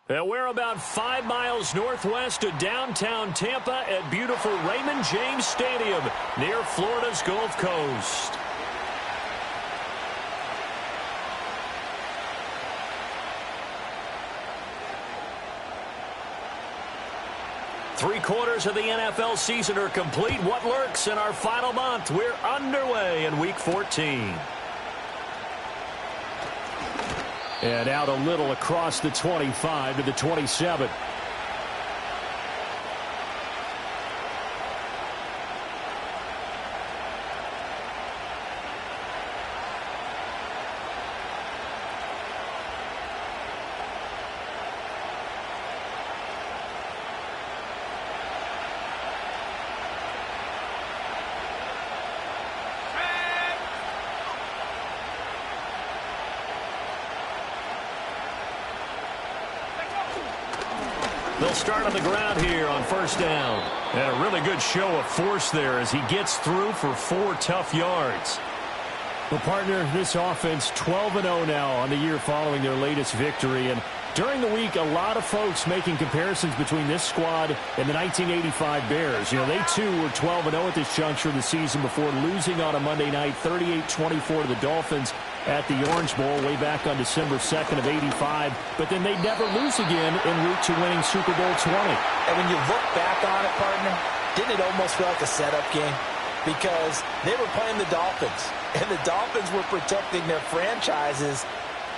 And we're about 5 miles northwest of downtown Tampa at beautiful Raymond James Stadium near Florida's Gulf Coast. Three-quarters of the NFL season are complete. What lurks in our final month? We're underway in Week 14. And out a little across the 25 to the 27. They'll start on the ground here on first down. And a really good show of force there as he gets through for 4 tough yards. Well, partner, this offense 12-0 now on the year following their latest victory. And during the week, a lot of folks making comparisons between this squad and the 1985 Bears. You know, they too were 12-0 at this juncture of the season before losing on a Monday night 38-24 to the Dolphins at the Orange Bowl way back on December 2nd of 85. But then they'd never lose again en route to winning Super Bowl 20. And when you look back on it, partner, didn't it almost feel like a setup game? Because they were playing the Dolphins, and the Dolphins were protecting their franchise's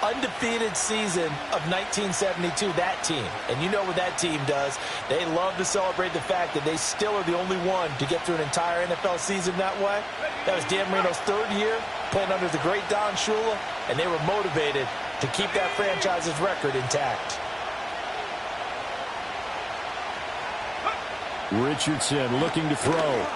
undefeated season of 1972, that team. And you know what that team does. They love to celebrate the fact that they still are the only one to get through an entire NFL season that way. That was Dan Marino's 3rd year playing under the great Don Shula, and they were motivated to keep that franchise's record intact. Richardson looking to throw.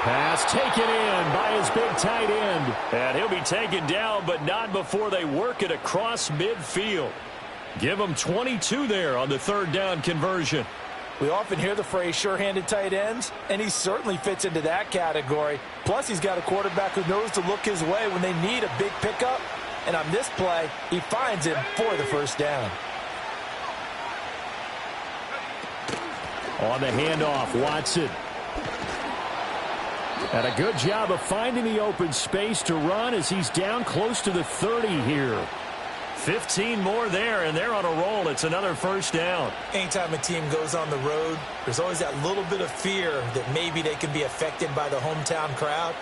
Pass taken in by his big tight end. And he'll be taken down, but not before they work it across midfield. Give him 22 there on the 3rd down conversion. We often hear the phrase sure-handed tight ends, and he certainly fits into that category. Plus, he's got a quarterback who knows to look his way when they need a big pickup. And on this play, he finds him for the 1st down. On the handoff, Watson. And a good job of finding the open space to run as he's down close to the 30 here. 15 more there, and they're on a roll. It's another 1st down. Anytime a team goes on the road, there's always that little bit of fear that maybe they can be affected by the hometown crowd.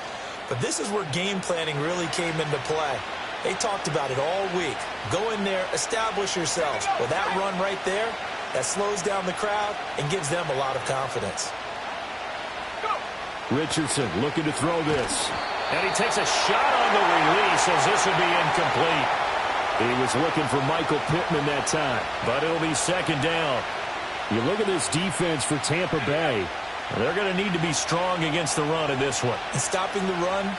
But this is where game planning really came into play. They talked about it all week. Go in there, establish yourselves. Well, that run right there, that slows down the crowd and gives them a lot of confidence. Richardson looking to throw this. And he takes a shot on the release as this will be incomplete. He was looking for Michael Pittman that time. But it'll be 2nd down. You look at this defense for Tampa Bay. They're going to need to be strong against the run in this one. And stopping the run,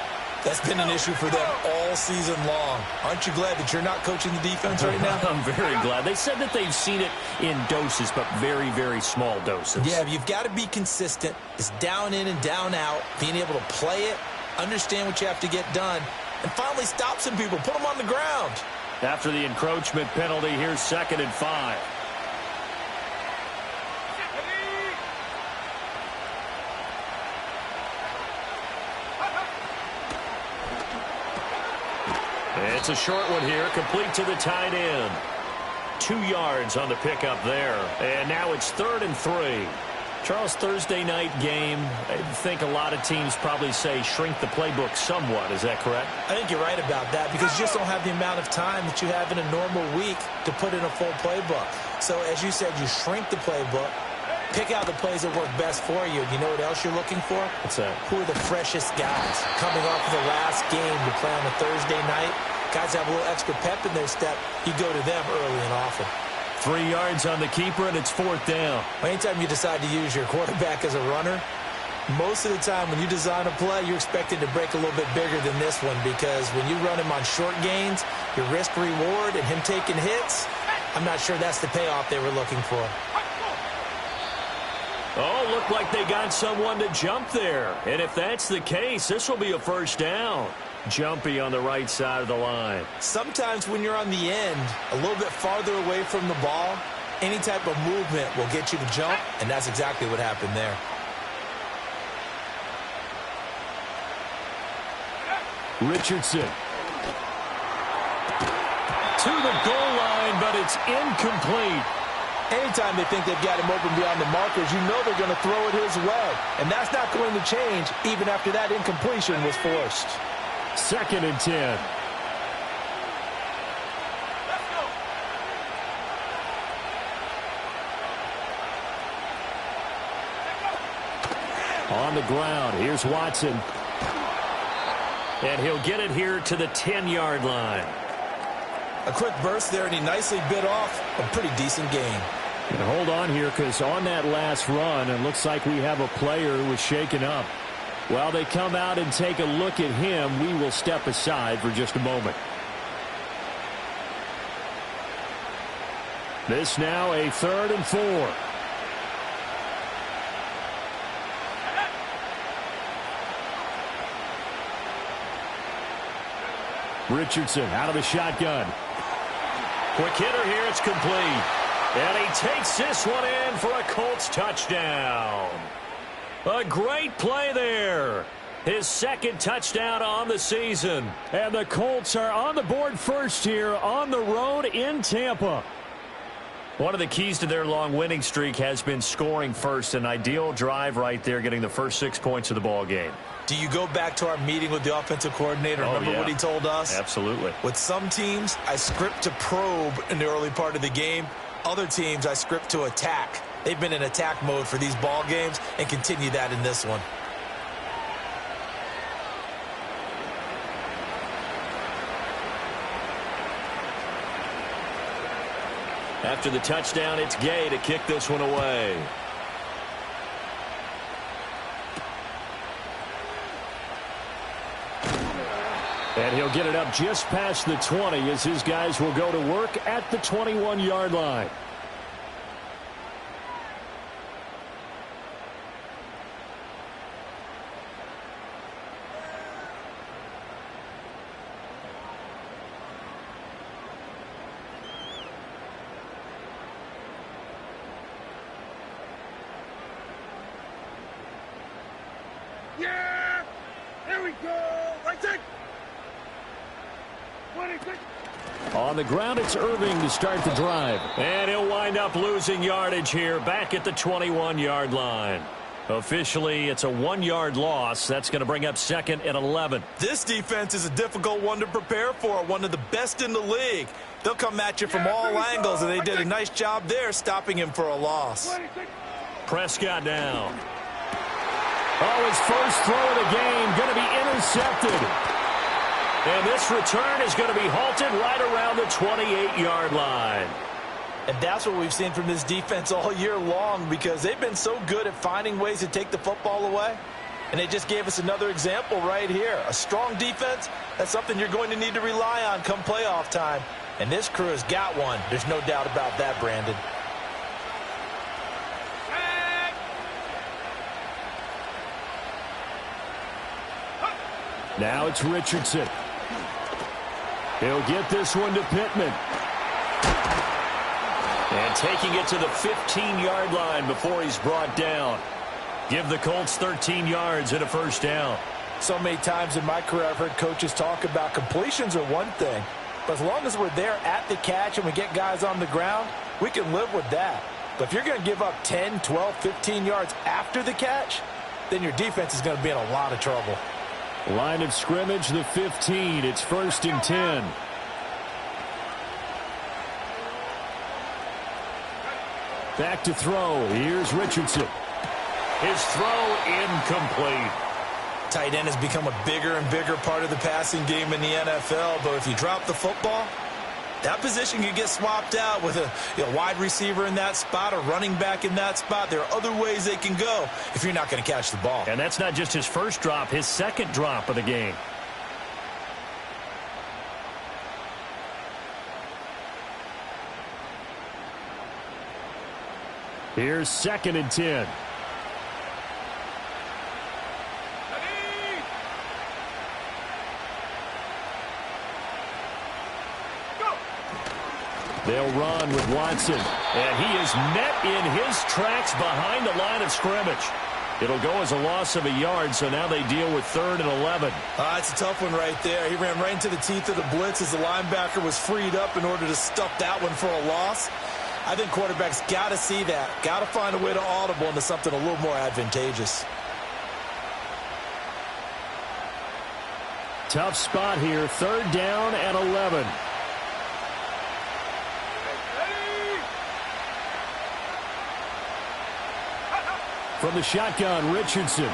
that's been an issue for them all season long. Aren't you glad that you're not coaching the defense right now? I'm very glad. They said that they've seen it in doses, but very, very small doses. Yeah, you've got to be consistent. It's down in and down out, being able to play it, understand what you have to get done, and finally stop some people, put them on the ground. After the encroachment penalty, here's 2nd and 5. It's a short one here, complete to the tight end. 2 yards on the pickup there. And now it's 3rd and 3. Charles, Thursday night game, I think a lot of teams probably say shrink the playbook somewhat. Is that correct? I think you're right about that because you just don't have the amount of time that you have in a normal week to put in a full playbook. So, as you said, you shrink the playbook, pick out the plays that work best for you. You know what else you're looking for? What's that? Who are the freshest guys coming off of the last game to play on a Thursday night? Guys have a little extra pep in their step. You go to them early and often. 3 yards on the keeper, and it's 4th down. Anytime you decide to use your quarterback as a runner, most of the time when you design a play, you're expected to break a little bit bigger than this one because when you run him on short gains, your risk-reward and him taking hits, I'm not sure that's the payoff they were looking for. Oh, looked like they got someone to jump there. And if that's the case, this will be a 1st down. Jumpy on the right side of the line. Sometimes when you're on the end, a little bit farther away from the ball, any type of movement will get you to jump, and that's exactly what happened there. Richardson. To the goal line, but it's incomplete. Anytime they think they've got him open beyond the markers, you know they're going to throw it his way. And that's not going to change even after that incompletion was forced. 2nd and 10. On the ground, here's Watson. And he'll get it here to the 10-yard line. A quick burst there, and he nicely bit off a pretty decent gain. And hold on here, because on that last run, it looks like we have a player who was shaken up. While they come out and take a look at him, we will step aside for just a moment. This now a 3rd and 4. Richardson out of the shotgun. Quick hitter here, it's complete. And he takes this one in for a Colts touchdown. A great play there. His 2nd touchdown on the season. And the Colts are on the board first here on the road in Tampa. One of the keys to their long winning streak has been scoring first. An ideal drive right there, getting the first 6 points of the ball game. Do you go back to our meeting with the offensive coordinator? Remember what he told us? Absolutely. With some teams, I script to probe in the early part of the game. Other teams, I script to attack. They've been in attack mode for these ball games and continue that in this one. After the touchdown, it's Gay to kick this one away. And he'll get it up just past the 20 as his guys will go to work at the 21-yard line. Yeah! There we go! Right there! On the ground, it's Irving to start the drive. And he'll wind up losing yardage here back at the 21-yard line. Officially, it's a 1-yard loss. That's going to bring up 2nd and 11. This defense is a difficult one to prepare for, one of the best in the league. They'll come at you from all angles, and they did a nice job there stopping him for a loss. Prescott down. Oh, his first throw of the game going to be intercepted. And this return is going to be halted right around the 28-yard line. And that's what we've seen from this defense all year long, because they've been so good at finding ways to take the football away. And they just gave us another example right here. A strong defense, that's something you're going to need to rely on come playoff time. And this crew has got one. There's no doubt about that, Brandon. Now it's Richardson. He'll get this one to Pittman. And taking it to the 15-yard line before he's brought down. Give the Colts 13 yards and a first down. So many times in my career I've heard coaches talk about completions are one thing. But as long as we're there at the catch and we get guys on the ground, we can live with that. But if you're going to give up 10, 12, 15 yards after the catch, then your defense is going to be in a lot of trouble. Line of scrimmage, the 15. It's 1st and 10. Back to throw. Here's Richardson. His throw incomplete. Tight end has become a bigger and bigger part of the passing game in the NFL, but if you drop the football, that position can get swapped out with a wide receiver in that spot, a running back in that spot. There are other ways they can go if you're not going to catch the ball. And that's not just his first drop, his second drop of the game. Here's 2nd and 10. They'll run with Watson. And he is met in his tracks behind the line of scrimmage. It'll go as a loss of a yard, so now they deal with 3rd and 11. It's a tough one right there. He ran right into the teeth of the blitz as the linebacker was freed up in order to stuff that one for a loss. I think quarterbacks got to see that. Got to find a way to audible into something a little more advantageous. Tough spot here. 3rd down and 11. From the shotgun, Richardson.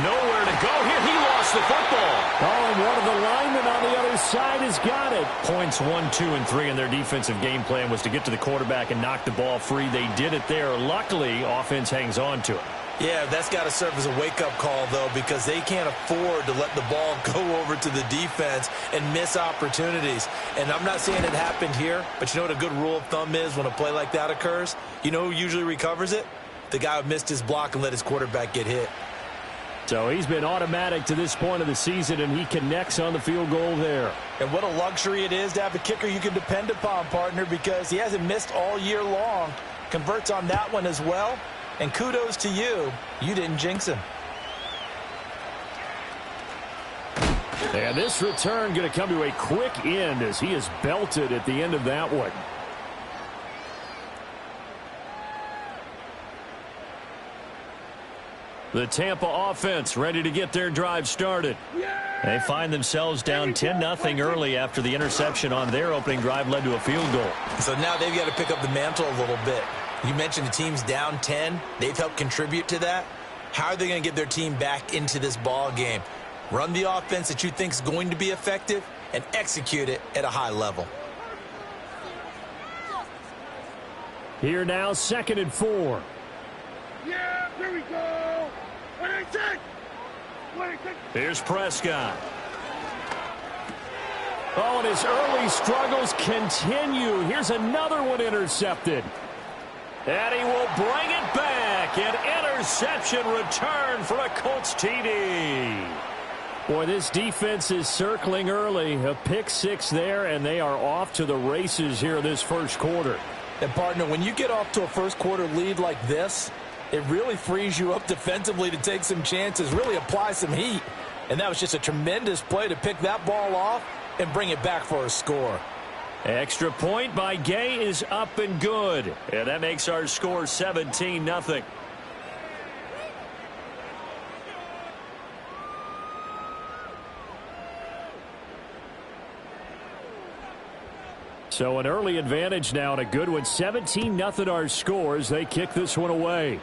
Nowhere to go here. He lost the football. Oh, and one of the linemen on the other side has got it. Points 1, 2, and 3 in their defensive game plan was to get to the quarterback and knock the ball free. They did it there. Luckily, offense hangs on to it. Yeah, that's got to serve as a wake-up call, though, because they can't afford to let the ball go over to the defense and miss opportunities. And I'm not saying it happened here, but you know what a good rule of thumb is when a play like that occurs? You know who usually recovers it? The guy who missed his block and let his quarterback get hit. So he's been automatic to this point of the season, and he connects on the field goal there. And what a luxury it is to have a kicker you can depend upon, partner, because he hasn't missed all year long. Converts on that one as well. And kudos to you. You didn't jinx him. And this return going to come to a quick end as he is belted at the end of that one. The Tampa offense ready to get their drive started. They find themselves down 10-0 early after the interception on their opening drive led to a field goal. So now they've got to pick up the mantle a little bit. You mentioned the team's down 10. They've helped contribute to that. How are they going to get their team back into this ball game? Run the offense that you think is going to be effective and execute it at a high level. Here now, 2nd and 4. Yeah, here we go. 26. Here's Prescott. Oh, and his early struggles continue. Here's another one intercepted. And he will bring it back. An interception return for a Colts TD. Boy, this defense is circling early. A pick 6 there, and they are off to the races here this first quarter. And, partner, when you get off to a first quarter lead like this, it really frees you up defensively to take some chances, really apply some heat. And that was just a tremendous play to pick that ball off and bring it back for a score. Extra point by Gay is up and good. And that makes our score 17-0. So an early advantage now and a good one. 17-0 our scores. They kick this one away.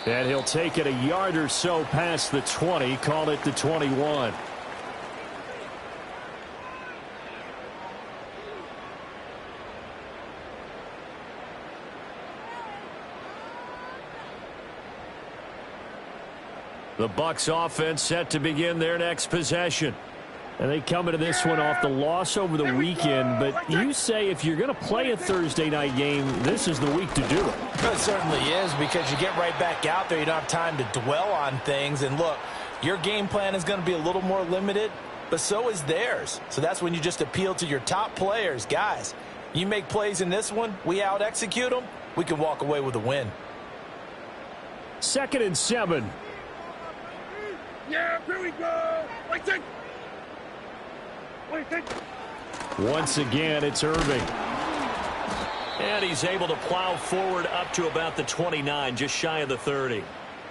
And he'll take it a yard or so past the 20. Call it the 21. The Bucs offense set to begin their next possession. And they come into this one off the loss over the weekend. But you say if you're going to play a Thursday night game, this is the week to do it. It certainly is, because you get right back out there. You don't have time to dwell on things. And look, your game plan is going to be a little more limited, but so is theirs. So that's when you just appeal to your top players. Guys, you make plays in this one, we out-execute them, we can walk away with a win. 2nd and 7. Yeah, here we go. 26. Once again, it's Irving. And he's able to plow forward up to about the 29, just shy of the 30.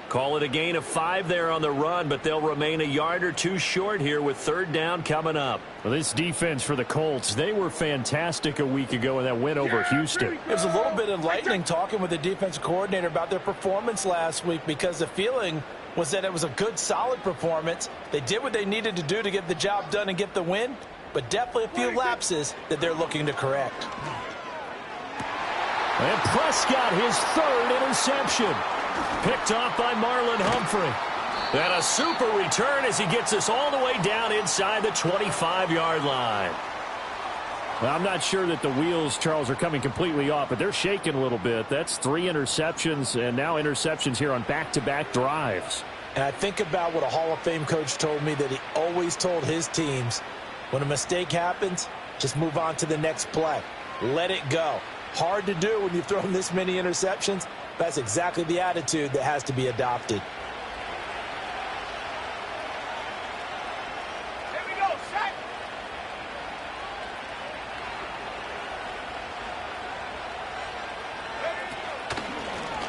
Call it a gain of 5 there on the run, but they'll remain a yard or two short here with 3rd down coming up. Well, this defense for the Colts, they were fantastic a week ago in that win over Houston. It was a little bit enlightening talking with the defensive coordinator about their performance last week, because the feeling was that it was a good, solid performance. They did what they needed to do to get the job done and get the win, but definitely a few lapses that they're looking to correct. And Prescott, his 3rd interception. Picked off by Marlon Humphrey. And a super return as he gets us all the way down inside the 25-yard line. Well, I'm not sure that the wheels, Charles, are coming completely off, but they're shaking a little bit. That's 3 interceptions, and now interceptions here on back-to-back drives. And I think about what a Hall of Fame coach told me, that he always told his teams, when a mistake happens, just move on to the next play. Let it go. Hard to do when you've thrown this many interceptions. That's exactly the attitude that has to be adopted. Here we go, set.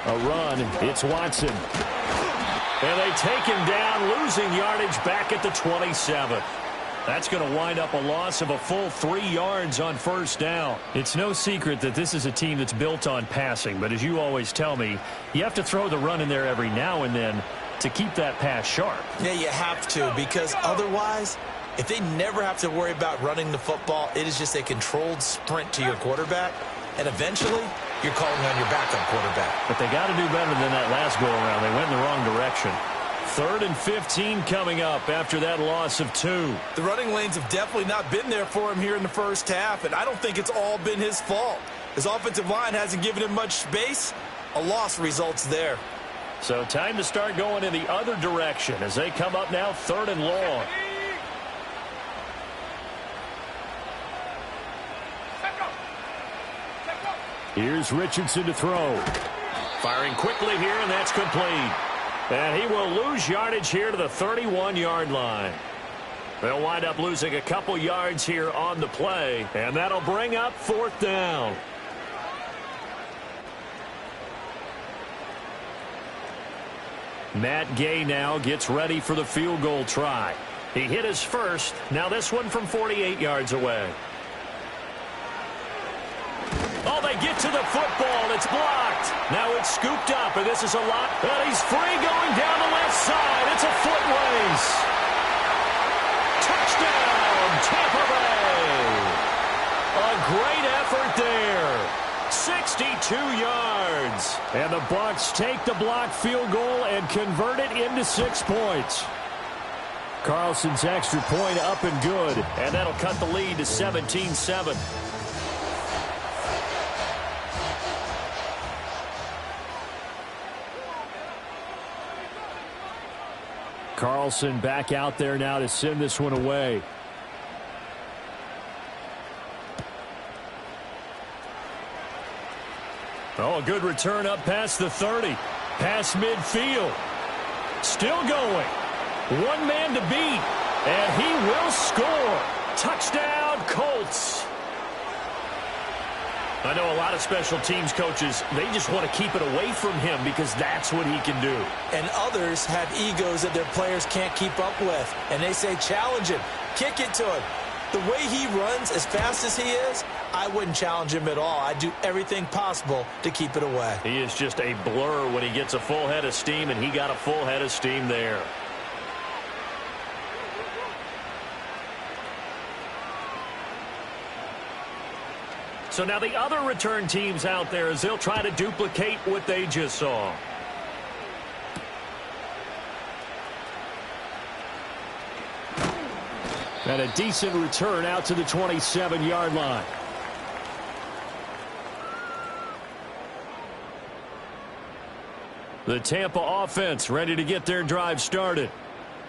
A run. It's Watson. And they take him down, losing yardage back at the 27. That's going to wind up a loss of a full 3 yards on first down. It's no secret that this is a team that's built on passing, but as you always tell me, you have to throw the run in there every now and then to keep that pass sharp. Yeah, you have to, because otherwise, if they never have to worry about running the football, it is just a controlled sprint to your quarterback, and eventually you're calling on your backup quarterback. But they got to do better than that last go-around. They went in the wrong direction. 3rd and 15 coming up after that loss of 2. The running lanes have definitely not been there for him here in the first half, and I don't think it's all been his fault. His offensive line hasn't given him much space. A loss results there. So time to start going in the other direction as they come up now 3rd and long. Here's Richardson to throw. Firing quickly here, and that's complete. And he will lose yardage here to the 31-yard line. They'll wind up losing a couple yards here on the play, and that'll bring up 4th down. Matt Gay now gets ready for the field goal try. He hit his first. Now this one from 48 yards away. Oh, they get to the football. It's blocked. Now it's scooped up, and this is a lot. And he's free going down the left side. It's a foot race. Touchdown, Tampa Bay. A great effort there. 62 yards. And the Bucs take the blocked field goal and convert it into 6 points. Carlson's extra point up and good. And that'll cut the lead to 17-7. Carlson back out there now to send this one away. Oh, a good return up past the 30. Past midfield. Still going. One man to beat. And he will score. Touchdown, Colts. I know a lot of special teams coaches, they just want to keep it away from him because that's what he can do. And others have egos that their players can't keep up with. And they say, challenge him. Kick it to him. The way he runs as fast as he is, I wouldn't challenge him at all. I'd do everything possible to keep it away. He is just a blur when he gets a full head of steam, and he got a full head of steam there. So now the other return teams out there as they'll try to duplicate what they just saw. And a decent return out to the 27-yard line. The Tampa offense ready to get their drive started.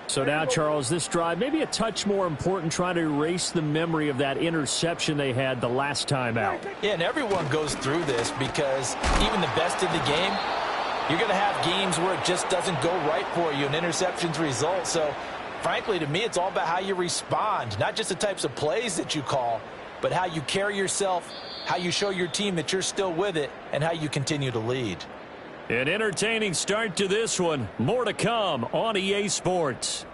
So now, Charles, this drive maybe a touch more important, trying to erase the memory of that interception they had the last time out. Yeah, and everyone goes through this because even the best in the game, you're going to have games where it just doesn't go right for you and interceptions result. So, frankly, to me, it's all about how you respond, not just the types of plays that you call, but how you carry yourself, how you show your team that you're still with it, and how you continue to lead. An entertaining start to this one. More to come on EA Sports.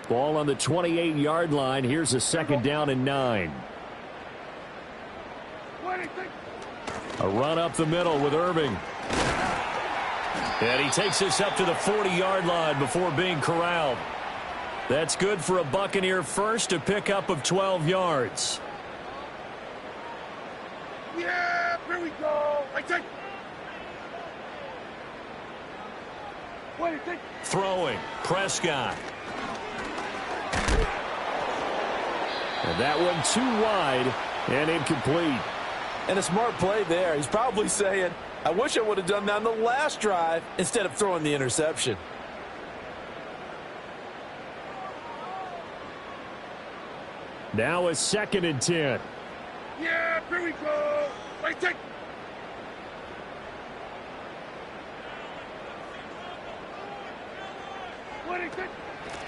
Ball on the 28-yard line. Here's a 2nd down and 9. A run up the middle with Irving. And he takes this up to the 40-yard line before being corralled. That's good for a Buccaneer first, a pickup of 12 yards. Yeah, here we go. I take. Throwing, Prescott. And that one too wide and incomplete. And a smart play there. He's probably saying, I wish I would have done that on the last drive instead of throwing the interception. Now a 2nd and 10. Yeah, here we go. Right take.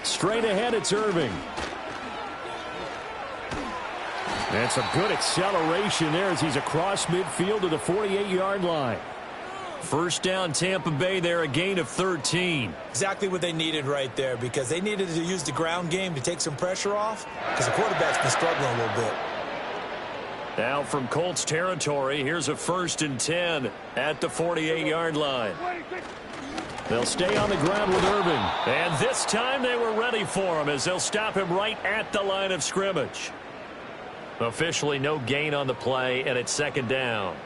Straight ahead, it's Irving. That's a good acceleration there as he's across midfield to the 48-yard line. First down, Tampa Bay there, a gain of 13. Exactly what they needed right there, because they needed to use the ground game to take some pressure off, because the quarterback's been struggling a little bit. Now from Colts territory, here's a 1st and 10 at the 48-yard line. They'll stay on the ground with Irving. And this time they were ready for him as they'll stop him right at the line of scrimmage. Officially no gain on the play, and it's 2nd down.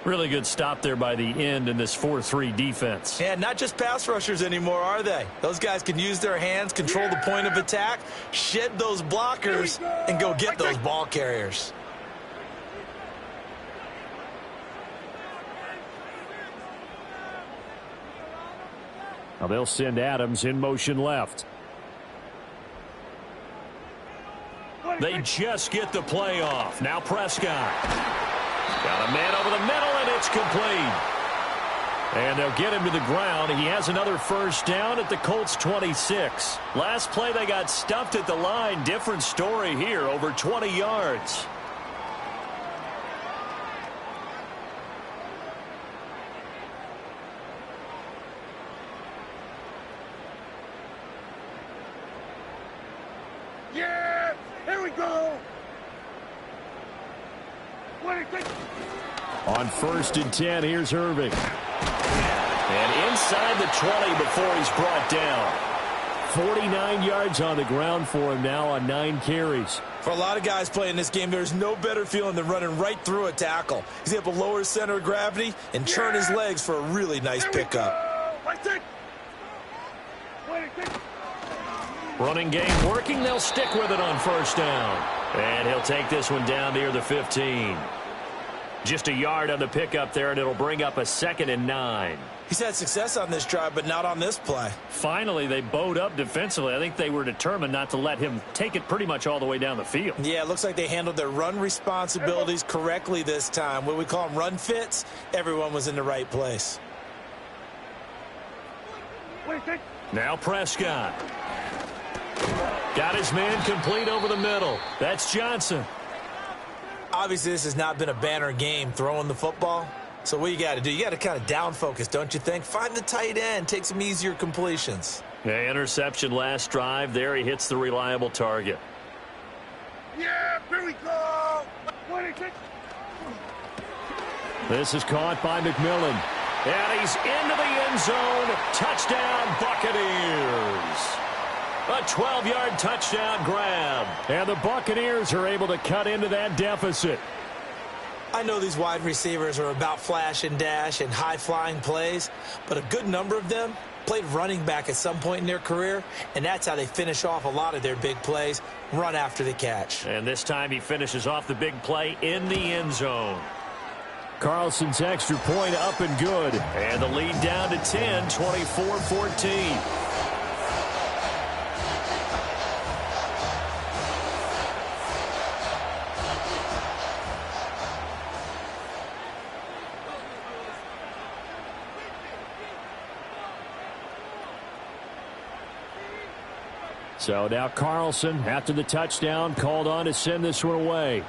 Really good stop there by the end in this 4-3 defense. And not just pass rushers anymore, are they? Those guys can use their hands, control the point of attack, shed those blockers, and go get those ball carriers. Now they'll send Adams in motion left. They just get the play off. Now Prescott. Got a man over the middle, and it's complete. And they'll get him to the ground. He has another 1st down at the Colts 26. Last play they got stuffed at the line. Different story here, over 20 yards. Yeah, here we go. On 1st and 10, here's Irving. And inside the 20 before he's brought down. 49 yards on the ground for him now on 9 carries. For a lot of guys playing this game, there's no better feeling than running right through a tackle. He's able to lower his center of gravity and churn his legs for a really nice pickup. Running game working. They'll stick with it on 1st down. And he'll take this one down near the 15. Just a yard on the pickup there, and it'll bring up a 2nd and 9. He's had success on this drive, but not on this play. Finally, they bowed up defensively. I think they were determined not to let him take it pretty much all the way down the field. Yeah, it looks like they handled their run responsibilities correctly this time. What we call them run fits, everyone was in the right place. Now Prescott. Got his man complete over the middle. That's Johnson. Obviously, this has not been a banner game throwing the football. So what you got to do, you got to kind of down focus, don't you think? Find the tight end, take some easier completions. Yeah, interception last drive. There he hits the reliable target. Yeah, here we go. This is caught by McMillan. And he's into the end zone. Touchdown, Buccaneers. A 12-yard touchdown grab. And the Buccaneers are able to cut into that deficit. I know these wide receivers are about flash and dash and high-flying plays, but a good number of them played running back at some point in their career, and that's how they finish off a lot of their big plays, run after the catch. And this time he finishes off the big play in the end zone. Carlson's extra point up and good. And the lead down to 10, 24-14. So now Carlson, after the touchdown, called on to send this one away.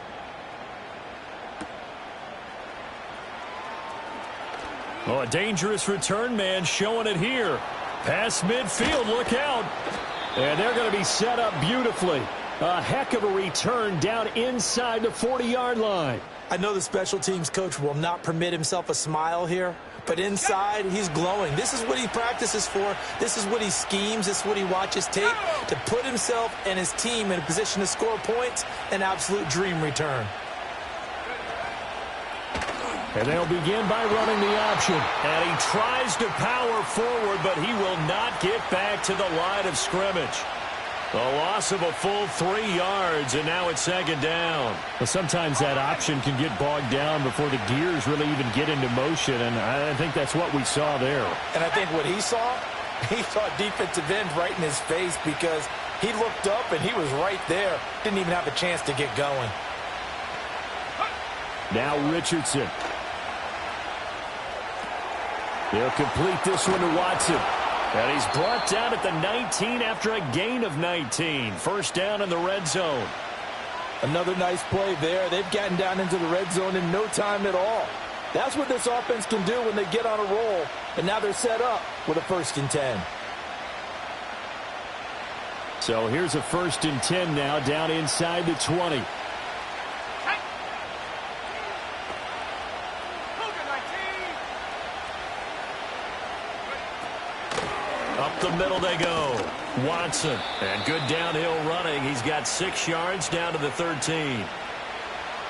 Oh, a dangerous return man showing it here. Past midfield, look out. And they're going to be set up beautifully. A heck of a return down inside the 40-yard line. I know the special teams coach will not permit himself a smile here, but inside he's glowing. This is what he practices for. This is what he schemes. This is what he watches tape to put himself and his team in a position to score points. An absolute dream return. And they'll begin by running the option. And he tries to power forward, but he will not get back to the line of scrimmage. A loss of a full 3 yards, and now it's second down. Well, sometimes that option can get bogged down before the gears really even get into motion, and I think that's what we saw there. And I think what he saw defensive end right in his face, because he looked up and he was right there. Didn't even have a chance to get going. Now Richardson. They'll complete this one to Watson. And he's brought down at the 19 after a gain of 19. First down in the red zone. Another nice play there. They've gotten down into the red zone in no time at all. That's what this offense can do when they get on a roll. And now they're set up with a 1st and 10. So here's a 1st and 10 now, down inside the 20. Up the middle they go. Watson. And good downhill running. He's got 6 yards down to the 13.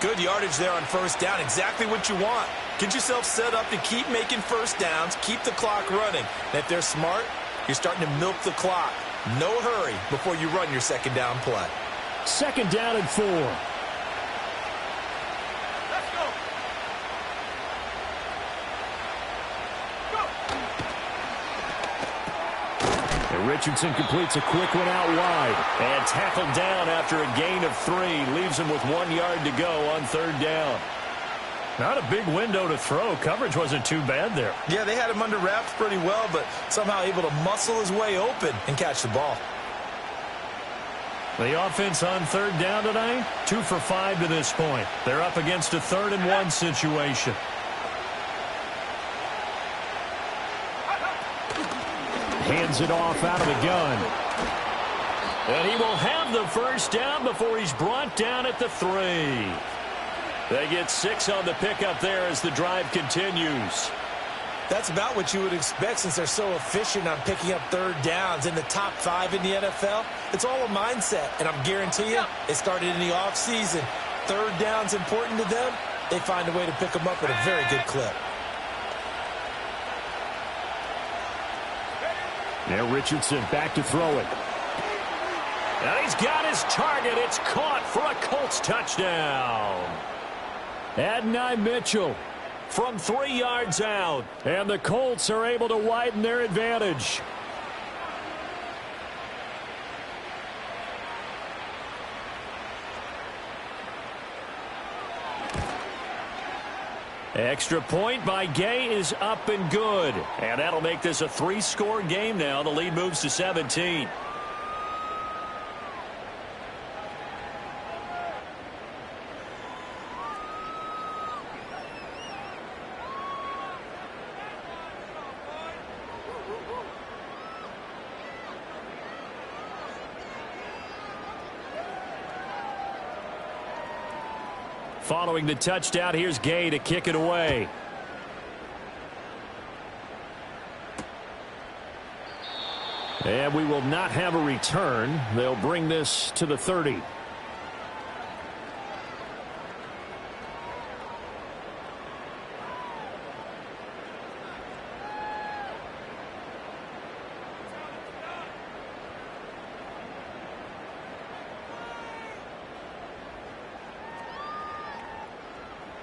Good yardage there on 1st down. Exactly what you want. Get yourself set up to keep making 1st downs. Keep the clock running. And if they're smart, you're starting to milk the clock. No hurry before you run your 2nd down play. 2nd down and 4. Richardson completes a quick one out wide. And tackled down after a gain of 3. Leaves him with 1 yard to go on 3rd down. Not a big window to throw. Coverage wasn't too bad there. Yeah, they had him under wraps pretty well, but somehow able to muscle his way open and catch the ball. The offense on 3rd down tonight, 2 for 5 to this point. They're up against a 3rd and 1 situation. Hands it off out of the gun. And he will have the 1st down before he's brought down at the 3. They get 6 on the pickup there as the drive continues. That's about what you would expect since they're so efficient on picking up 3rd downs in the top 5 in the NFL. It's all a mindset, and I'm guaranteeing you, it started in the offseason. 3rd down's important to them. They find a way to pick them up at a very good clip. Now Richardson back to throw it. And he's got his target. It's caught for a Colts touchdown. Adonai Mitchell from 3 yards out. And the Colts are able to widen their advantage. Extra point by Gay is up and good. And that'll make this a 3-score game now. The lead moves to 17. Following the touchdown, here's Gay to kick it away. And we will not have a return. They'll bring this to the 30.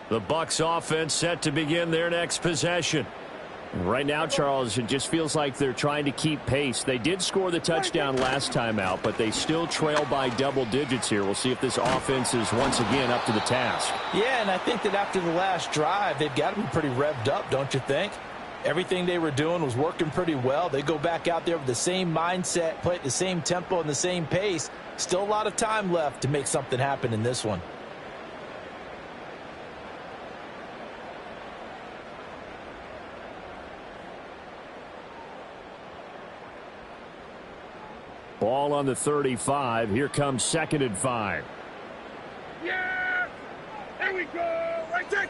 The Bucs offense set to begin their next possession. Right now, Charles, it just feels like they're trying to keep pace. They did score the touchdown last time out, but they still trail by double digits here. We'll see if this offense is once again up to the task. Yeah, and I think that after the last drive, they've got to be pretty revved up, don't you think? Everything they were doing was working pretty well. They go back out there with the same mindset, play at the same tempo and the same pace. Still a lot of time left to make something happen in this one. Ball on the 35. Here comes 2nd and 5. Yeah! Here we go! Right there!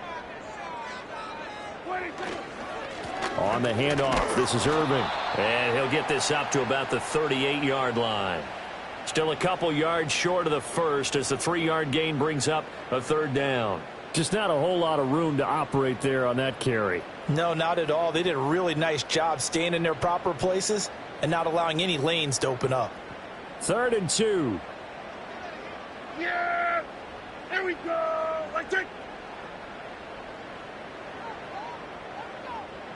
On the handoff, this is Irving. And he'll get this up to about the 38-yard line. Still a couple yards short of the first as the 3-yard gain brings up a 3rd down. Just not a whole lot of room to operate there on that carry. No, not at all. They did a really nice job staying in their proper places and not allowing any lanes to open up. 3rd and 2. Yeah! Here we go! Like it!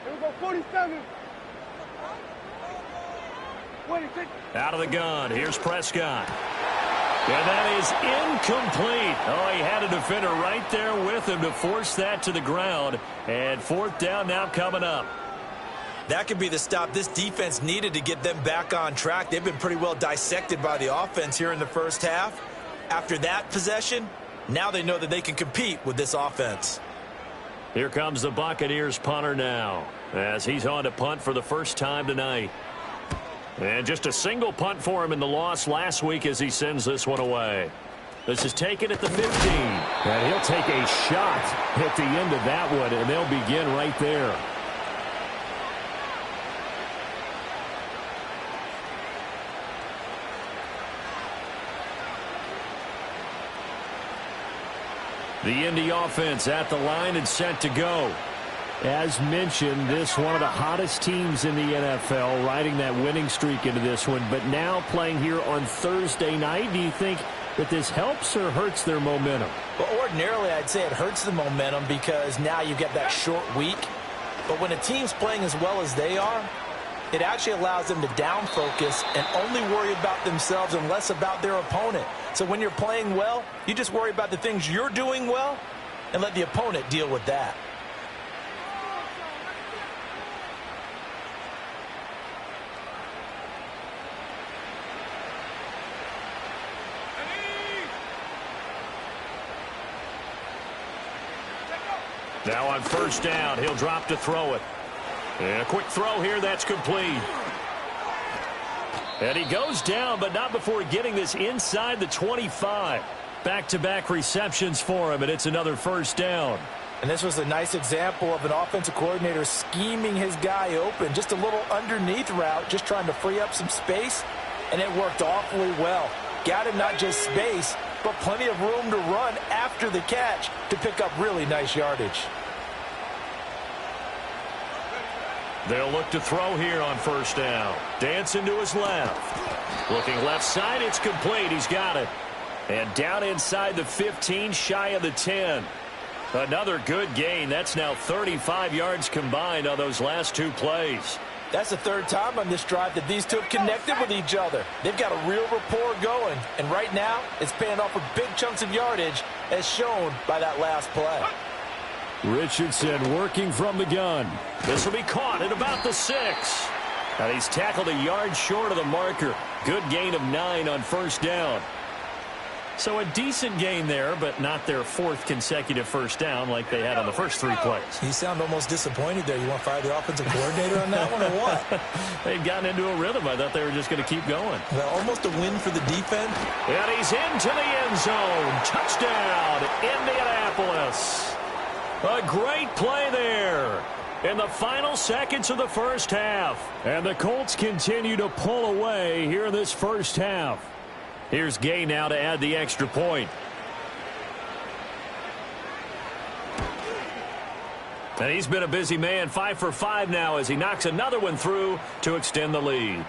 Here we go, 47. 26. Out of the gun. Here's Prescott. And that is incomplete. Oh, he had a defender right there with him to force that to the ground. And 4th down now coming up. That could be the stop this defense needed to get them back on track. They've been pretty well dissected by the offense here in the first half. After that possession, now they know that they can compete with this offense. Here comes the Buccaneers punter now as he's on to punt for the first time tonight. And just a single punt for him in the loss last week as he sends this one away. This is taken at the 15. And he'll take a shot at the end of that one, and they'll begin right there. The Indy offense at the line and set to go. As mentioned, this one of the hottest teams in the NFL, riding that winning streak into this one. But now playing here on Thursday night, do you think that this helps or hurts their momentum? Well, ordinarily, I'd say it hurts the momentum because now you get that short week. But when a team's playing as well as they are, it actually allows them to down focus and only worry about themselves and less about their opponent. So when you're playing well, you just worry about the things you're doing well and let the opponent deal with that. Now on 1st down, he'll drop to throw it. And a quick throw here, that's complete. And he goes down, but not before getting this inside the 25. Back-to-back receptions for him, and it's another 1st down. And this was a nice example of an offensive coordinator scheming his guy open. Just a little underneath route, just trying to free up some space, and it worked awfully well. Got him not just space, but plenty of room to run after the catch to pick up really nice yardage. They'll look to throw here on 1st down. Dancing to his left. Looking left side, it's complete. He's got it. And down inside the 15, shy of the 10. Another good gain. That's now 35 yards combined on those last 2 plays. That's the 3rd time on this drive that these two have connected with each other. They've got a real rapport going. And right now, it's paying off with big chunks of yardage as shown by that last play. Richardson working from the gun. This will be caught at about the 6. And he's tackled a yard short of the marker. Good gain of 9 on 1st down. So a decent gain there, but not their 4th consecutive 1st down like they had on the first 3 plays. You sound almost disappointed there. You want to fire the offensive coordinator on that one or what? They'd gotten into a rhythm. I thought they were just going to keep going. Well, almost a win for the defense. And he's into the end zone. Touchdown, Indianapolis. A great play there in the final seconds of the first half. And the Colts continue to pull away here in this first half. Here's Gay now to add the extra point. And he's been a busy man, 5 for 5 now as he knocks another one through to extend the lead.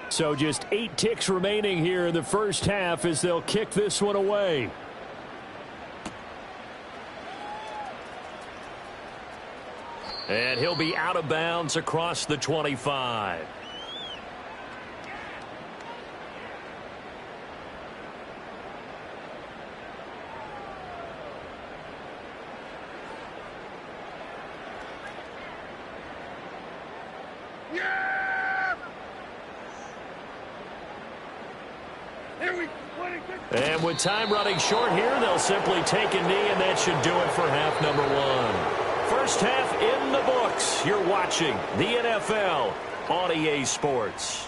So just 8 ticks remaining here in the first half as they'll kick this one away. And he'll be out of bounds across the 25. Yeah! Here we go. And with time running short here, they'll simply take a knee, and that should do it for half number 1. First half in the books. You're watching the NFL on EA Sports.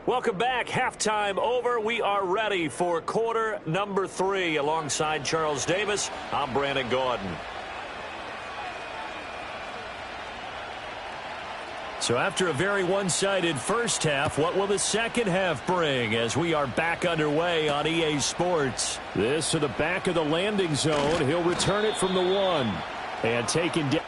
Welcome back. Halftime over. We are ready for quarter number 3. Alongside Charles Davis, I'm Brandon Gordon. So after a very one-sided first half, what will the second half bring as we are back underway on EA Sports? This to the back of the landing zone. He'll return it from the 1. And taken down.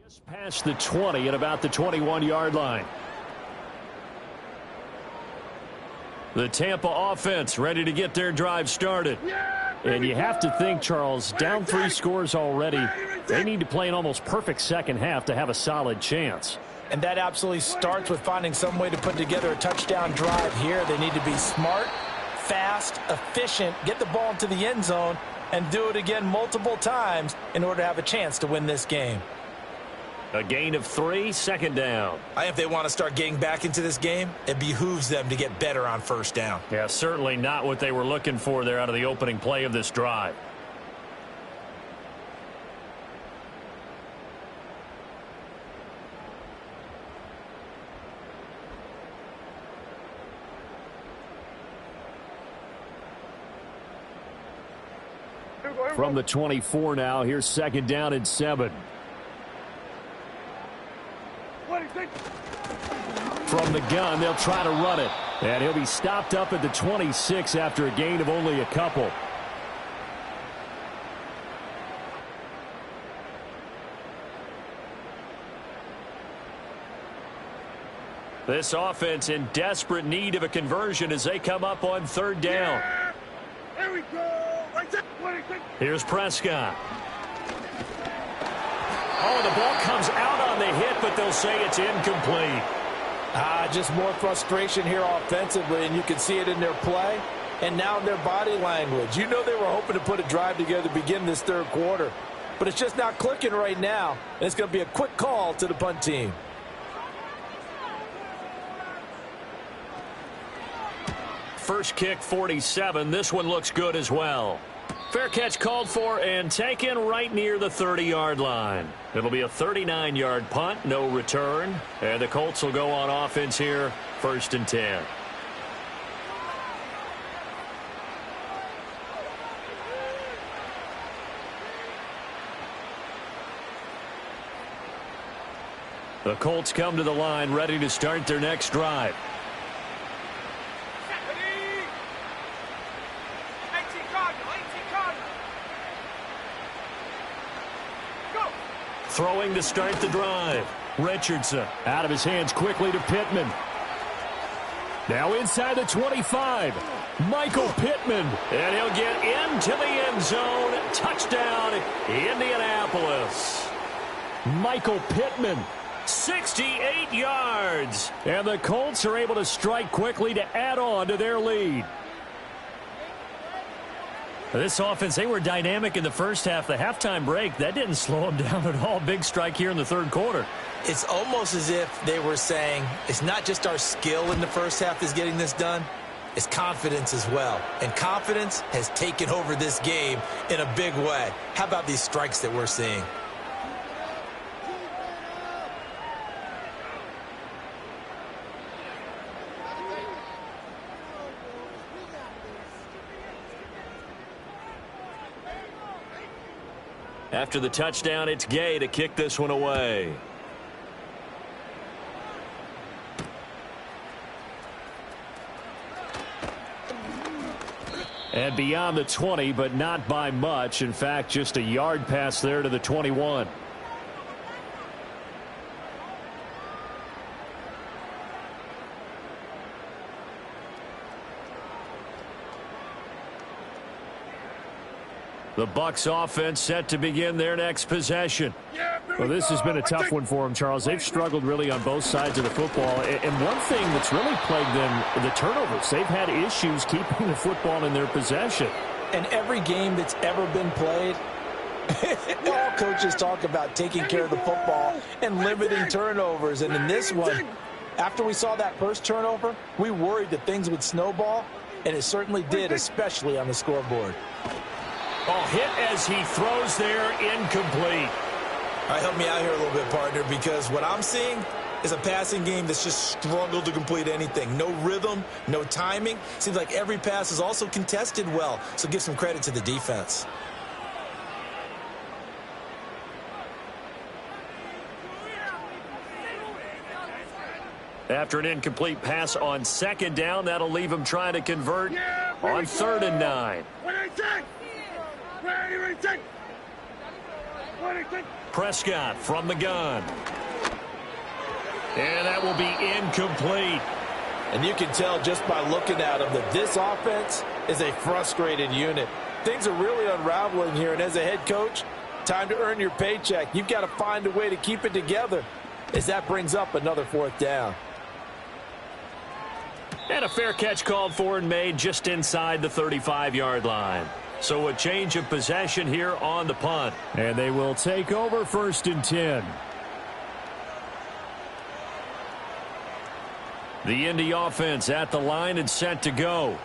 Just past the 20 at about the 21-yard line. The Tampa offense ready to get their drive started. And you have to think, Charles, down 3 scores already. They need to play an almost perfect second half to have a solid chance. And that absolutely starts with finding some way to put together a touchdown drive here. They need to be smart, fast, efficient, get the ball into the end zone, and do it again multiple times in order to have a chance to win this game. A gain of 3, second down. If they want to start getting back into this game, it behooves them to get better on first down. Yeah, certainly not what they were looking for there out of the opening play of this drive. From the 24 now, here's second down and 7. From the gun, they'll try to run it. And he'll be stopped up at the 26 after a gain of only a couple. This offense in desperate need of a conversion as they come up on third down. Yeah. There we go. Right there. Here's Prescott. Oh, the ball comes out on the hit, but they'll say it's incomplete. Just more frustration here offensively, and you can see it in their play and now in their body language. You know they were hoping to put a drive together to begin this third quarter, but it's just not clicking right now, and it's going to be a quick call to the punt team. First kick, 47. This one looks good as well. Fair catch called for and taken right near the 30-yard line. It'll be a 39-yard punt, no return. And the Colts will go on offense here, 1st and 10. The Colts come to the line ready to start their next drive. Throwing to start the drive. Richardson out of his hands quickly to Pittman. Now inside the 25. Michael Pittman. And he'll get into the end zone. Touchdown, Indianapolis. Michael Pittman. 68 yards. And the Colts are able to strike quickly to add on to their lead. This offense, they were dynamic in the first half. The halftime break, that didn't slow them down at all. Big strike here in the third quarter. It's almost as if they were saying, it's not just our skill in the first half that's getting this done, it's confidence as well. And confidence has taken over this game in a big way. How about these strikes that we're seeing? After the touchdown, it's Gay to kick this one away. And beyond the 20, but not by much. In fact, just a yard pass there to the 21. The Bucs offense set to begin their next possession. Well, this has been a tough one for them, Charles. They've struggled really on both sides of the football. And one thing that's really plagued them, the turnovers. They've had issues keeping the football in their possession. And every game that's ever been played, All coaches talk about taking care of the football and limiting turnovers. And in this one, after we saw that first turnover, we worried that things would snowball, and it certainly did, especially on the scoreboard. Oh, hit as he throws there, incomplete. All right, help me out here a little bit, partner, because what I'm seeing is a passing game that's just struggled to complete anything. No rhythm, no timing. Seems like every pass is also contested well, so give some credit to the defense. After an incomplete pass on second down, that'll leave him trying to convert on 3rd and 9. Prescott from the gun. And that will be incomplete. And you can tell just by looking at them that this offense is a frustrated unit. Things are really unraveling here, and as a head coach, time to earn your paycheck. You've got to find a way to keep it together as that brings up another 4th down. And a fair catch called for and made just inside the 35-yard line. So a change of possession here on the punt. And they will take over 1st and 10. The Indy offense at the line and set to go.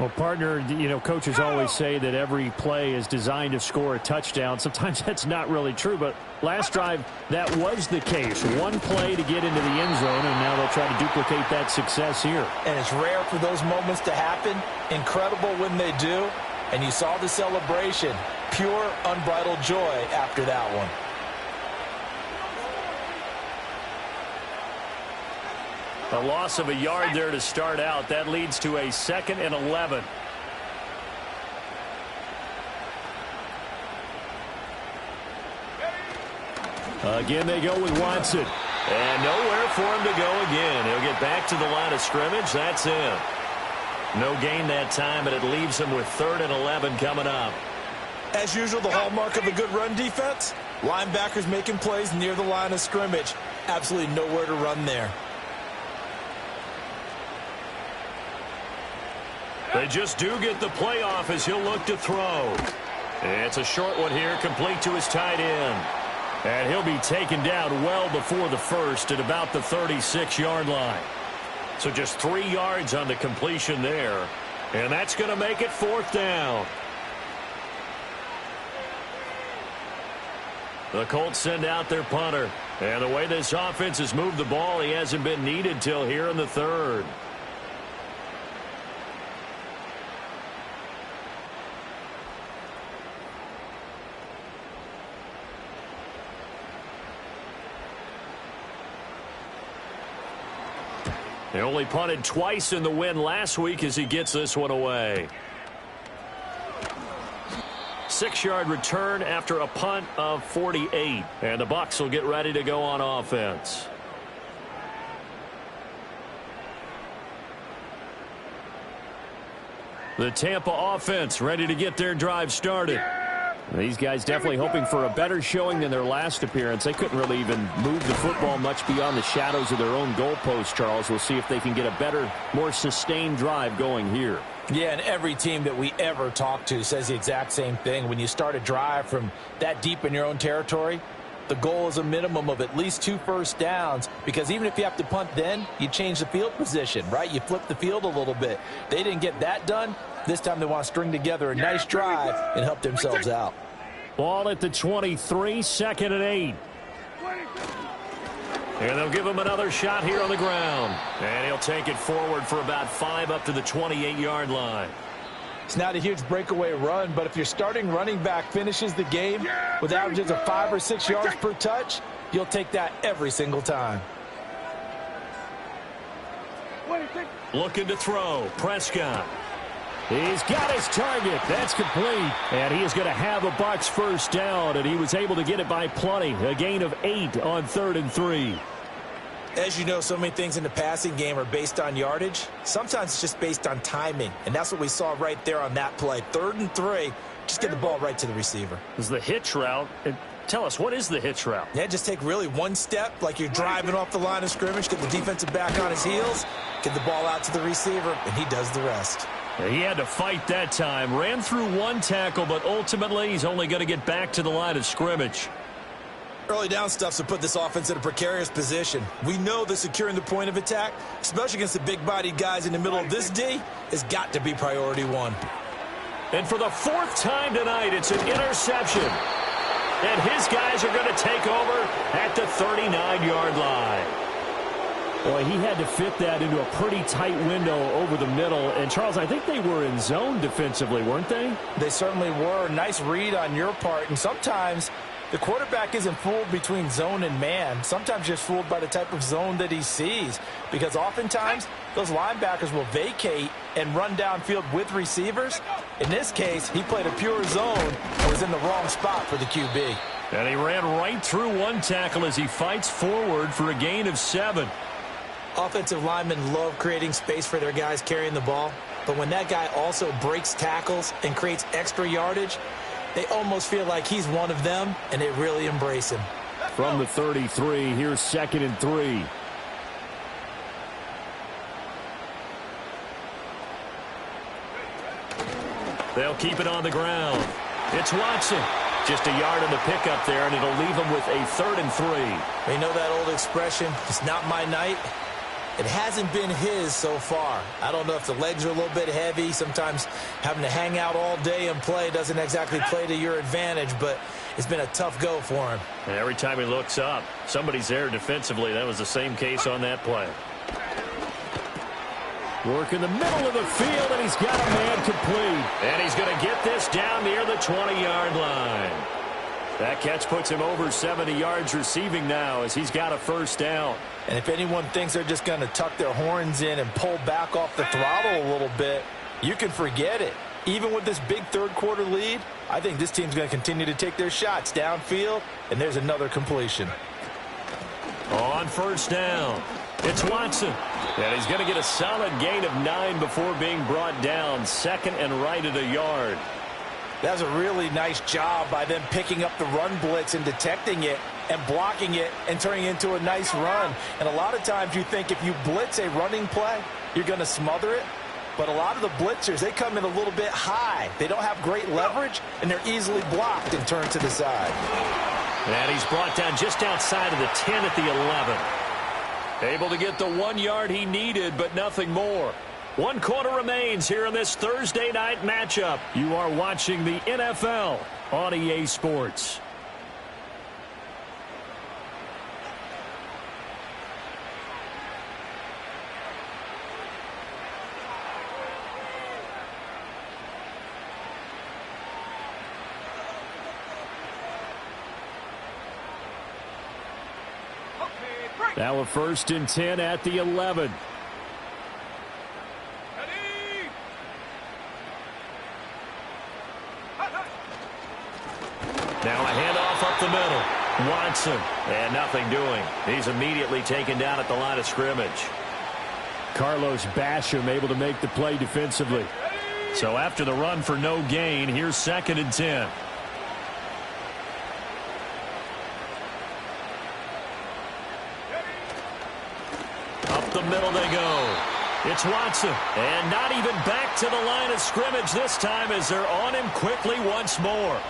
Well, partner, you know, coaches always say that every play is designed to score a touchdown. Sometimes that's not really true, but last drive, that was the case. One play to get into the end zone, and now they'll try to duplicate that success here. And it's rare for those moments to happen. Incredible when they do. And you saw the celebration. Pure, unbridled joy after that one. A loss of a yard there to start out. That leads to a 2nd and 11. Again, they go with Watson. And nowhere for him to go again. He'll get back to the line of scrimmage. That's it. No gain that time, but it leaves him with 3rd and 11 coming up. As usual, the hallmark of a good run defense, linebackers making plays near the line of scrimmage. Absolutely nowhere to run there. They just do get the play off as he'll look to throw. It's a short one here, complete to his tight end. And he'll be taken down well before the first at about the 36-yard line. So just 3 yards on the completion there. And that's going to make it 4th down. The Colts send out their punter. And the way this offense has moved the ball, he hasn't been needed till here in the 3rd. They only punted twice in the win last week as he gets this one away. 6-yard return after a punt of 48. And the Bucs will get ready to go on offense. The Tampa offense ready to get their drive started. These guys definitely hoping for a better showing than their last appearance. They couldn't really even move the football much beyond the shadows of their own goalpost, Charles. We'll see if they can get a better, more sustained drive going here. Yeah, and every team that we ever talk to says the exact same thing. When you start a drive from that deep in your own territory, the goal is a minimum of at least 2 first downs, because even if you have to punt then, you change the field position, right? You flip the field a little bit. They didn't get that done. This time they want to string together a nice drive and help themselves out. Ball at the 23, 2nd and 8. And they'll give him another shot here on the ground. And he'll take it forward for about 5 up to the 28-yard line. It's not a huge breakaway run, but if your starting running back finishes the game with averages of 5 or 6 yards per touch, you'll take that every single time. Looking to throw. Prescott. He's got his target. That's complete. And he is going to have a Bucs first down, and he was able to get it by plenty. A gain of 8 on 3rd and 3. As you know, so many things in the passing game are based on yardage. Sometimes it's just based on timing, and that's what we saw right there on that play. 3rd and 3, just get the ball right to the receiver. This is the hitch route. Tell us, what is the hitch route? Yeah, just take really one step like you're driving off the line of scrimmage, get the defensive back on his heels, get the ball out to the receiver, and he does the rest. He had to fight that time. Ran through one tackle, but ultimately he's only going to get back to the line of scrimmage. Early down stuffs to put this offense in a precarious position. We know that securing the point of attack, especially against the big-bodied guys in the middle of this D, has got to be priority one. And for the fourth time tonight, it's an interception. And his guys are going to take over at the 39-yard line. Boy, he had to fit that into a pretty tight window over the middle. And, Charles, I think they were in zone defensively, weren't they? They certainly were. Nice read on your part. And sometimes the quarterback isn't fooled between zone and man. Sometimes just fooled by the type of zone that he sees. Because oftentimes, those linebackers will vacate and run downfield with receivers. In this case, he played a pure zone and was in the wrong spot for the QB. And he ran right through one tackle as he fights forward for a gain of 7. Offensive linemen love creating space for their guys carrying the ball. But when that guy also breaks tackles and creates extra yardage, they almost feel like he's one of them, and they really embrace him. From the 33, here's 2nd and 3. They'll keep it on the ground. It's Watson. Just a yard on the pickup there, and it'll leave them with a 3rd and 3. You know that old expression, it's not my night? It hasn't been his so far. I don't know if the legs are a little bit heavy. Sometimes having to hang out all day and play doesn't exactly play to your advantage, but it's been a tough go for him. And every time he looks up, somebody's there defensively. That was the same case on that play. Work in the middle of the field, and he's got a man complete. And he's going to get this down near the 20-yard line. That catch puts him over 70 yards receiving now as he's got a 1st down. And if anyone thinks they're just going to tuck their horns in and pull back off the throttle a little bit, you can forget it. Even with this big third-quarter lead, I think this team's going to continue to take their shots downfield, and there's another completion. On 1st down, it's Watson. And he's going to get a solid gain of 9 before being brought down. 2nd and right at a yard. That was a really nice job by them picking up the run blitz and detecting it and blocking it and turning it into a nice run. And a lot of times you think if you blitz a running play, you're going to smother it. But a lot of the blitzers, they come in a little bit high. They don't have great leverage, and they're easily blocked and turned to the side. And he's brought down just outside of the 10 at the 11. Able to get the 1 yard he needed, but nothing more. 1 quarter remains here in this Thursday night matchup. You are watching the NFL on EA Sports. Now a 1st and 10 at the 11. Now a handoff up the middle. Watson. And nothing doing. He's immediately taken down at the line of scrimmage. Carlos Basham able to make the play defensively. So after the run for no gain, here's 2nd and 10. Up the middle they go. It's Watson. And not even back to the line of scrimmage this time as they're on him quickly once more.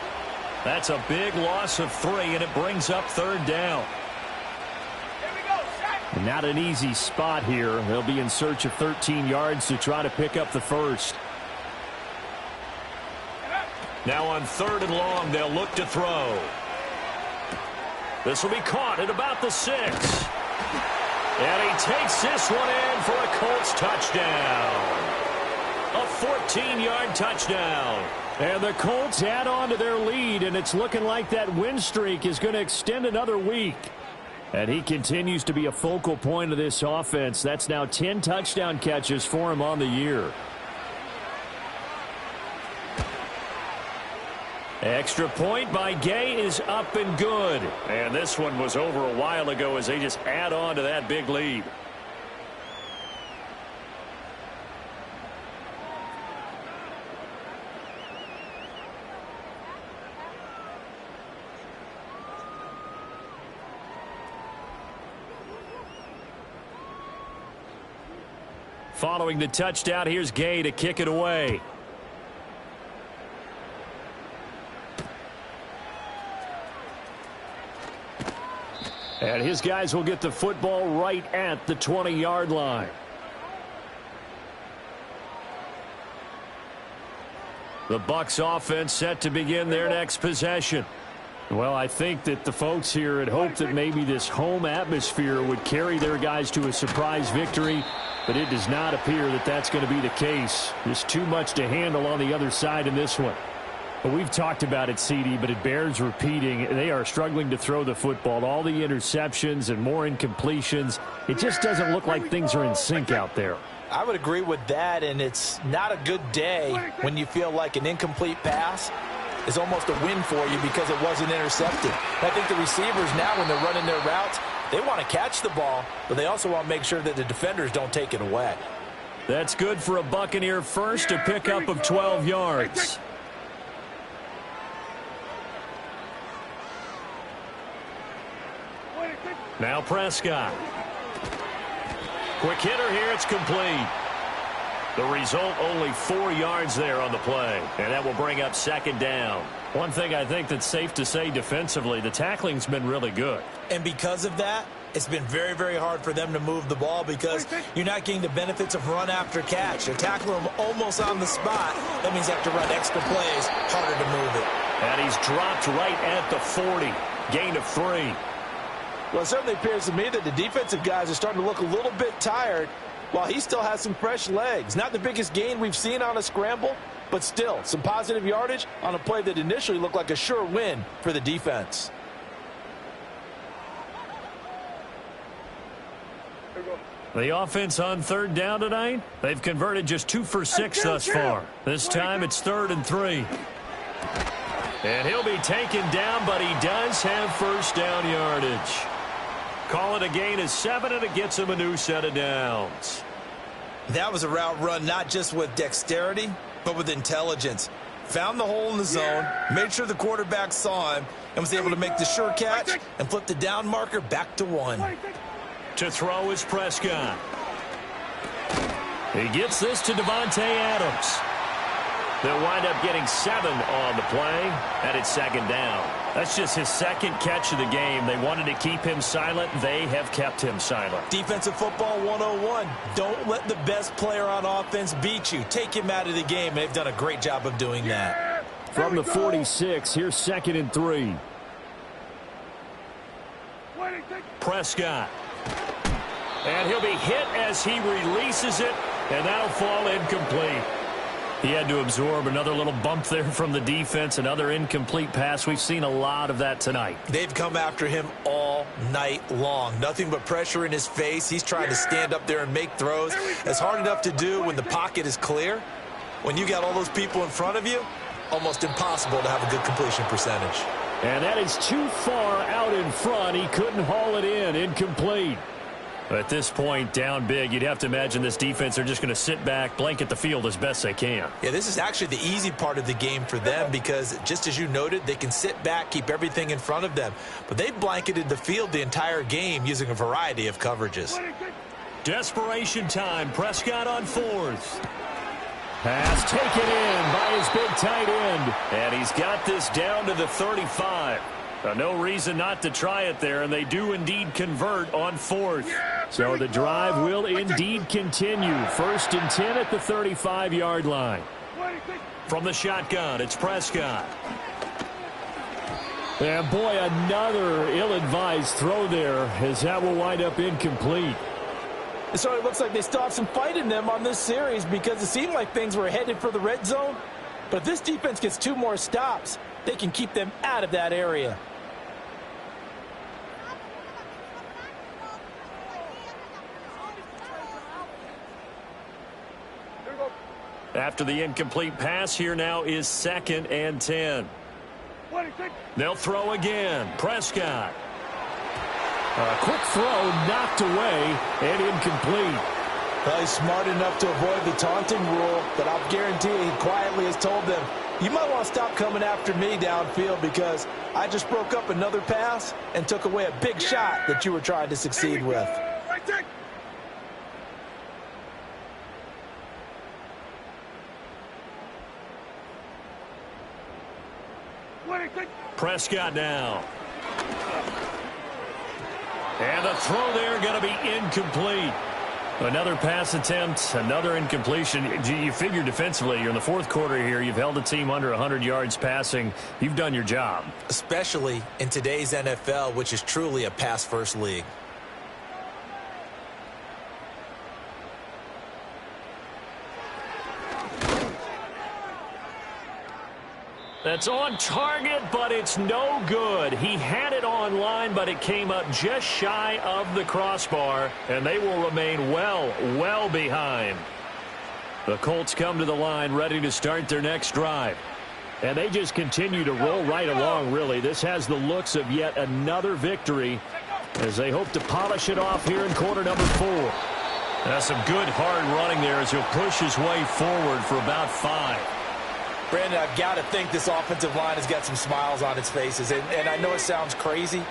That's a big loss of 3, and it brings up 3rd down. Not an easy spot here. They'll be in search of 13 yards to try to pick up the 1st. Now on 3rd and long, they'll look to throw. This will be caught at about the 6. And he takes this one in for a Colts touchdown. A 14-yard touchdown. And the Colts add on to their lead, and it's looking like that win streak is going to extend another week. And he continues to be a focal point of this offense. That's now 10 touchdown catches for him on the year. Extra point by Gay is up and good. And this one was over a while ago as they just add on to that big lead. Following the touchdown, here's Gay to kick it away. And his guys will get the football right at the 20-yard line. The Bucs offense set to begin their next possession. Well, I think that the folks here had hoped that maybe this home atmosphere would carry their guys to a surprise victory, but it does not appear that that's going to be the case. There's too much to handle on the other side in this one. But we've talked about it, CD, but it bears repeating. They are struggling to throw the football. All the interceptions and more incompletions. It just doesn't look like things are in sync out there. I would agree with that, and it's not a good day when you feel like an incomplete pass is almost a win for you because it wasn't intercepted. I think the receivers now, when they're running their routes, they want to catch the ball, but they also want to make sure that the defenders don't take it away. That's good for a Buccaneer first, a pickup of 12 yards. Now Prescott. Quick hitter here, it's complete. The result, only 4 yards there on the play, and that will bring up second down. One thing I think that's safe to say defensively, the tackling's been really good. And because of that, it's been very, very hard for them to move the ball because you're not getting the benefits of run after catch. They're tackling them almost on the spot. That means they have to run extra plays, harder to move it. And he's dropped right at the 40. Gain of 3. Well, it certainly appears to me that the defensive guys are starting to look a little bit tired while he still has some fresh legs. Not the biggest gain we've seen on a scramble, but still some positive yardage on a play that initially looked like a sure win for the defense. The offense on third down tonight, they've converted just 2 for 6 thus far. This time it's 3rd and 3. And he'll be taken down, but he does have first down yardage. Call it a gain of 7, and it gets him a new set of downs. That was a route run not just with dexterity, but with intelligence. Found the hole in the zone, made sure the quarterback saw him, and was able to make the sure catch and flip the down marker back to 1. To throw is Prescott. He gets this to Devontae Adams. They'll wind up getting 7 on the play, and it's second down. That's just his second catch of the game. They wanted to keep him silent. They have kept him silent. Defensive football 101. Don't let the best player on offense beat you. Take him out of the game, and they've done a great job of doing that. From the 46, here's 2nd and 3. Prescott. And he'll be hit as he releases it, and that'll fall incomplete. He had to absorb another little bump there from the defense, another incomplete pass. We've seen a lot of that tonight. They've come after him all night long. Nothing but pressure in his face. He's trying to stand up there and make throws. It's hard enough to do when the pocket is clear. When you got all those people in front of you, almost impossible to have a good completion percentage. And that is too far out in front. He couldn't haul it in. Incomplete. At this point, down big, you'd have to imagine this defense are just going to sit back, blanket the field as best they can. Yeah, this is actually the easy part of the game for them because, just as you noted, they can sit back, keep everything in front of them. But they've blanketed the field the entire game using a variety of coverages. Desperation time. Prescott on 4th. Pass taken in by his big tight end. And he's got this down to the 35. No reason not to try it there, and they do indeed convert on 4th. So the drive will indeed continue. 1st and 10 at the 35-yard line. From the shotgun, it's Prescott. And boy, another ill-advised throw there, as that will wind up incomplete. It certainly looks like they still have some fight in them on this series because it seemed like things were headed for the red zone. But if this defense gets 2 more stops, they can keep them out of that area. After the incomplete pass, here now is 2nd and 10. They'll throw again. Prescott. A quick throw knocked away and incomplete. Well, he's smart enough to avoid the taunting rule, but I'll guarantee he quietly has told them, you might want to stop coming after me downfield because I just broke up another pass and took away a big shot that you were trying to succeed with. Prescott now. And the throw there going to be incomplete. Another pass attempt, another incompletion. You figure defensively, you're in the fourth quarter here. You've held a team under 100 yards passing. You've done your job. Especially in today's NFL, which is truly a pass-first league. That's on target, but it's no good. He had it on line, but it came up just shy of the crossbar, and they will remain well behind. The Colts come to the line ready to start their next drive. And they just continue to roll right along, really. This has the looks of yet another victory as they hope to polish it off here in quarter number 4. That's some good hard running there as he'll push his way forward for about 5. Brandon, I've got to think this offensive line has got some smiles on its faces. And I know it sounds crazy,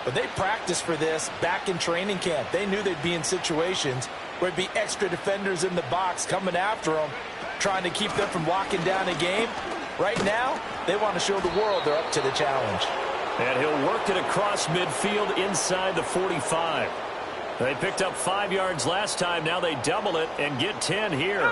but they practiced for this back in training camp. They knew they'd be in situations where there'd be extra defenders in the box coming after them, trying to keep them from locking down a game. Right now, they want to show the world they're up to the challenge. And he'll work it across midfield inside the 45. They picked up 5 yards last time. Now they double it and get 10 here.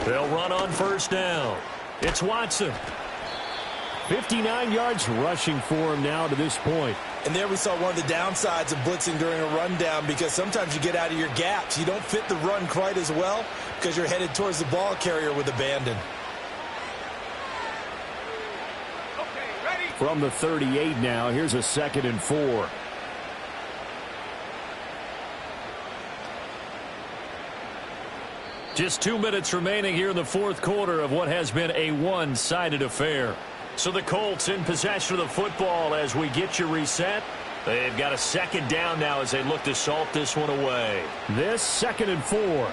They'll run on first down. It's Watson. 59 yards rushing for him now to this point. And there we saw one of the downsides of blitzing during a rundown, because sometimes you get out of your gaps. You don't fit the run quite as well because you're headed towards the ball carrier with abandon. From the 38 now, here's a 2nd and 4. Just 2 minutes remaining here in the fourth quarter of what has been a one-sided affair. So the Colts in possession of the football as we get you reset. They've got a 2nd down now as they look to salt this one away. This 2nd and 4.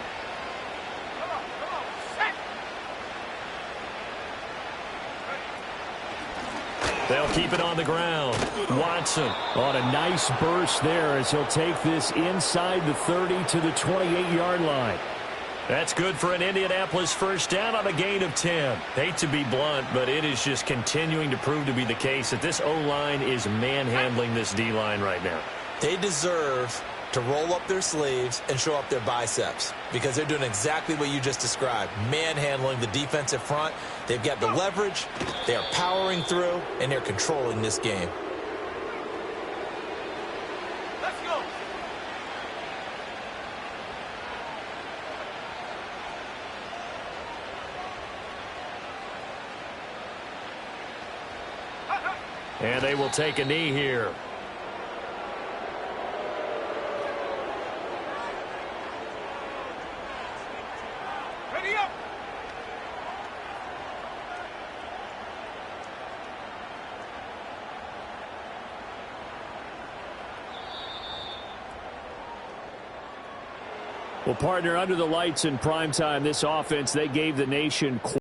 They'll keep it on the ground. Watson on a nice burst there as he'll take this inside the 30 to the 28-yard line. That's good for an Indianapolis first down on a gain of 10. Hate to be blunt, but it is just continuing to prove to be the case that this O-line is manhandling this D-line right now. They deserve to roll up their sleeves and show up their biceps, because they're doing exactly what you just described, manhandling the defensive front. They've got the leverage, they are powering through, and they're controlling this game. And they will take a knee here. Ready up. Well, partner, under the lights in primetime, this offense, they gave the nation